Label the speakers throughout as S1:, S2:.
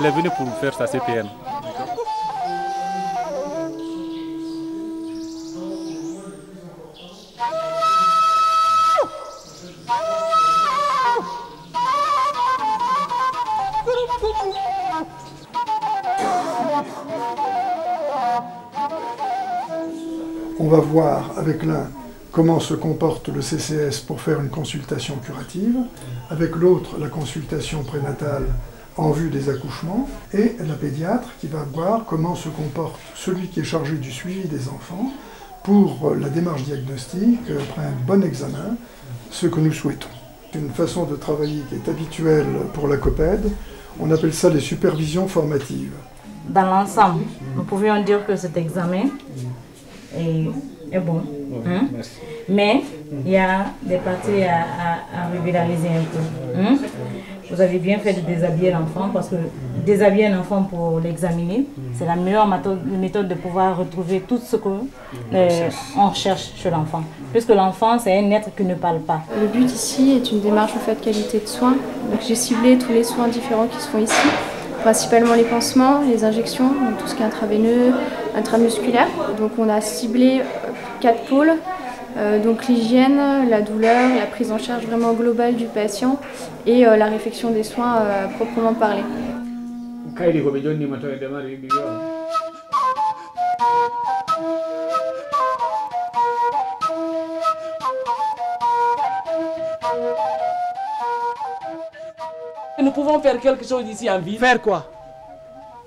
S1: Elle est venue pour faire sa CPN.
S2: On va voir avec l'un comment se comporte le CCS pour faire une consultation curative, avec l'autre la consultation prénatale en vue des accouchements, et la pédiatre qui va voir comment se comporte celui qui est chargé du suivi des enfants pour la démarche diagnostique, après un bon examen, ce que nous souhaitons. Une façon de travailler qui est habituelle pour la COPED, on appelle ça les supervisions formatives.
S3: Dans l'ensemble, nous pouvions dire que cet examen est bon. Hein? Mais il y a des parties à régulariser un peu. Vous avez bien fait de déshabiller l'enfant parce que déshabiller un enfant pour l'examiner, c'est la meilleure méthode de pouvoir retrouver tout ce qu'on recherche chez l'enfant. Puisque l'enfant, c'est un être qui ne parle pas.
S4: Le but ici est une démarche en fait qualité de soins. Donc j'ai ciblé tous les soins différents qui se font ici. Principalement les pansements, les injections, donc tout ce qui est intraveineux, intramusculaire. Donc on a ciblé 4 pôles, donc l'hygiène, la douleur, la prise en charge vraiment globale du patient et la réflexion des soins proprement parlé.
S5: Nous pouvons faire quelque chose ici en ville.
S6: Faire quoi?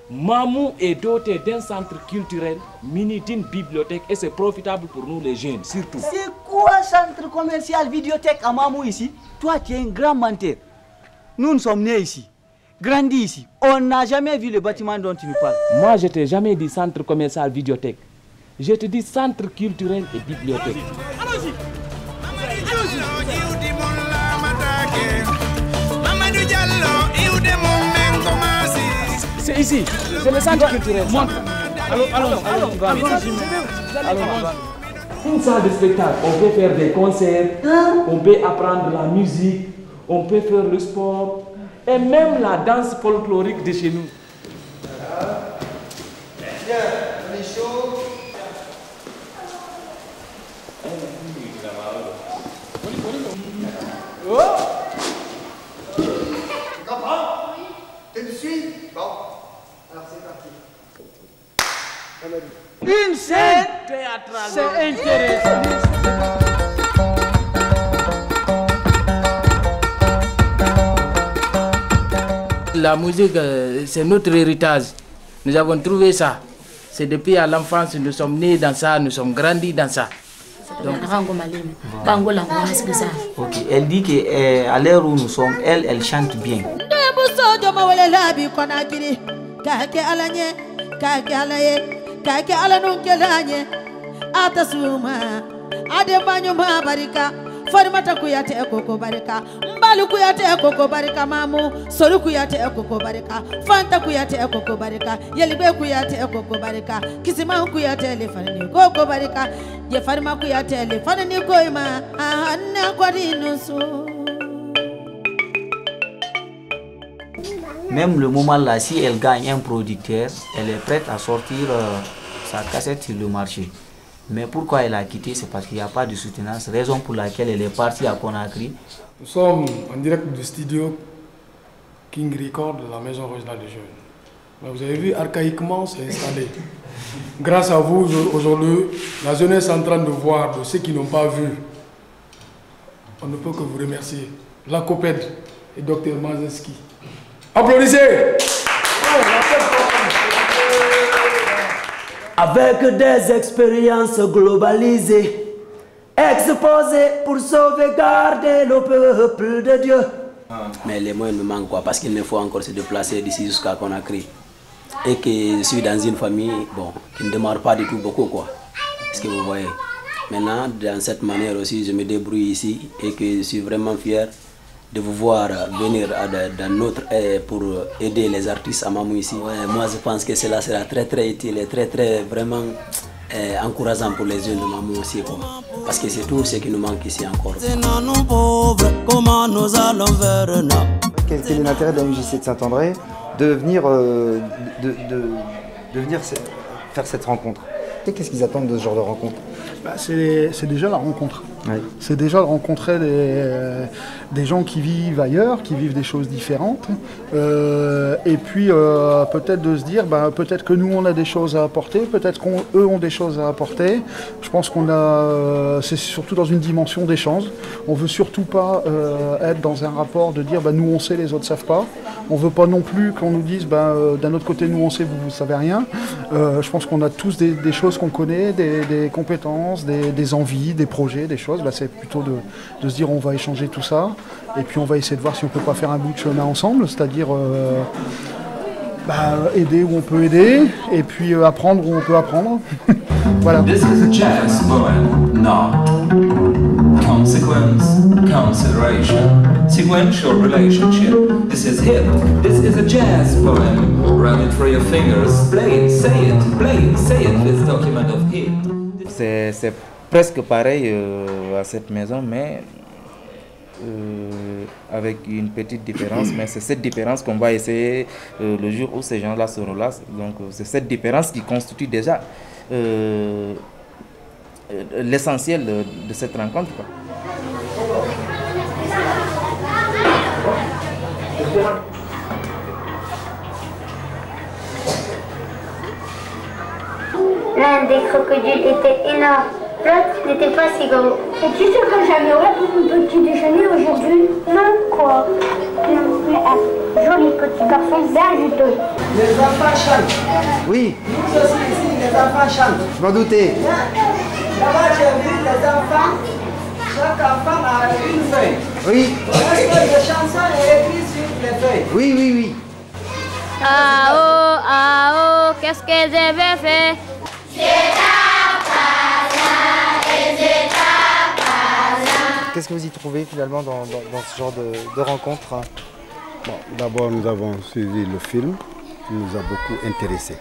S5: Mamou est doté d'un centre culturel muni d'une bibliothèque et c'est profitable pour nous les jeunes, surtout.
S6: C'est quoi centre commercial, vidéothèque à Mamou ici? Toi, tu es un grand menteur. Nous sommes nés ici, grandis ici. On n'a jamais vu le bâtiment dont tu nous parles.
S5: Moi, je t'ai jamais dit centre commercial, vidéothèque. Je te dis centre culturel et bibliothèque.
S6: Allons-y.
S5: C'est ici, c'est le centre culturel.
S6: Allons.
S5: Une salle de spectacle, on peut faire des concerts, on peut apprendre la musique, on peut faire le sport et même la danse folklorique de chez nous.
S7: Bien, on est chaud.
S6: Oh!
S7: Tu comprends? Tu me suis? Bon. Alors c'est parti.
S6: Une scène théâtrale. C'est intéressant.
S8: La musique, c'est notre héritage. Nous avons trouvé ça. C'est depuis à l'enfance, nous sommes nés dans ça, nous sommes grandis dans ça. Donc,
S9: ok, elle dit qu'à l'heure où nous sommes, elle chante bien.
S10: Farimata kuyate ekoko barika, mbalu kuyate ekoko barika mamu, solu kuyate ekoko barika, fanta kuyate ekoko barika, yelibe kuyate ekoko barika, kisima kuyate le farini koko barika, ye farima kuyate le farini koima, anna kwarinusu.
S9: Même le moment là, si elle gagne un producteur, elle est prête à sortir sa cassette sur le marché. Mais pourquoi elle a quitté? C'est parce qu'il n'y a pas de soutenance, raison pour laquelle elle est partie à Conakry.
S11: Nous sommes en direct du studio King Record de la Maison Régionale des Jeunes. Mais vous avez vu, archaïquement, c'est installé. Grâce à vous, aujourd'hui, la jeunesse est en train de voir de ceux qui n'ont pas vu. On ne peut que vous remercier. La COPED et Dr Mazinski. Applaudissez!
S12: Avec des expériences globalisées, exposées pour sauvegarder le peuple de Dieu.
S9: Mais les moyens me manquent quoi, parce qu'il me faut encore se déplacer d'ici jusqu'à Conakry. Et que je suis dans une famille bon, qui ne démarre pas du tout beaucoup quoi. Est-ce que vous voyez? Maintenant, dans cette manière aussi, je me débrouille ici et que je suis vraiment fier de vous voir venir dans notre pour aider les artistes à Mamou ici. Ouais, moi je pense que cela sera très très utile et très très vraiment encourageant pour les jeunes de Mamou aussi quoi. Parce que c'est tout ce qui nous manque ici encore.
S13: Quel est l'intérêt d'un UJC de Saint-André?
S1: de venir, venir faire cette rencontre. Et qu'est-ce qu'ils attendent de ce genre de rencontre?
S2: C'est déjà la rencontre.
S1: Oui.
S2: C'est déjà de rencontrer des gens qui vivent ailleurs, qui vivent des choses différentes. Et puis peut-être de se dire, peut-être que nous on a des choses à apporter, peut-être qu'eux ont des choses à apporter. Je pense c'est surtout dans une dimension d'échange. On ne veut surtout pas être dans un rapport de dire nous on sait, les autres ne savent pas. On ne veut pas non plus qu'on nous dise d'un autre côté nous on sait, vous ne savez rien. Je pense qu'on a tous des choses qu'on connaît, des compétences, des envies, des projets, des choses. C'est plutôt de se dire on va échanger tout ça et puis on va essayer de voir si on ne peut pas faire un bout de chemin ensemble, c'est-à-dire aider où on peut aider et puis apprendre où on peut apprendre. Voilà.
S13: This is a jazz poem, not consequence, consideration, sequential relationship. This is hip, this is a jazz poem. Run it through your fingers, play it, say it, this document of hip.
S14: C'est presque pareil à cette maison, mais avec une petite différence. Mais c'est cette différence qu'on va essayer le jour où ces gens-là seront là. Donc c'est cette différence qui constitue déjà l'essentiel de cette rencontre, quoi.
S15: L'un des crocodiles était énorme, l'autre n'était pas si gros. Es-tu sûr que j'amènerai pour mon petit déjeuner aujourd'hui? Non, quoi? Non, mais un joli petit garçon bien juteux.
S7: Les enfants chantent.
S1: Oui.
S7: Nous aussi ici, les enfants chantent.
S1: Je m'en doutais.
S7: Là-bas, j'ai vu les enfants. Chaque enfant a une feuille.
S1: Oui.
S7: Est-ce que les chansons sont écrites sur les feuilles?
S1: Oui, oui, oui.
S15: Ah oh, qu'est-ce que j'avais fait?
S1: Qu'est-ce que vous y trouvez finalement dans ce genre de rencontre?
S16: D'abord, nous avons suivi le film qui nous a beaucoup intéressés.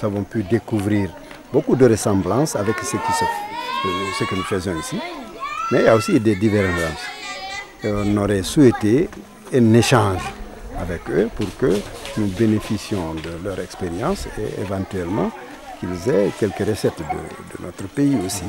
S16: Nous avons pu découvrir beaucoup de ressemblances avec ce que nous faisons ici. Mais il y a aussi des divergences. On aurait souhaité un échange avec eux pour que nous bénéficions de leur expérience et éventuellement qu'ils aient quelques recettes de notre pays aussi.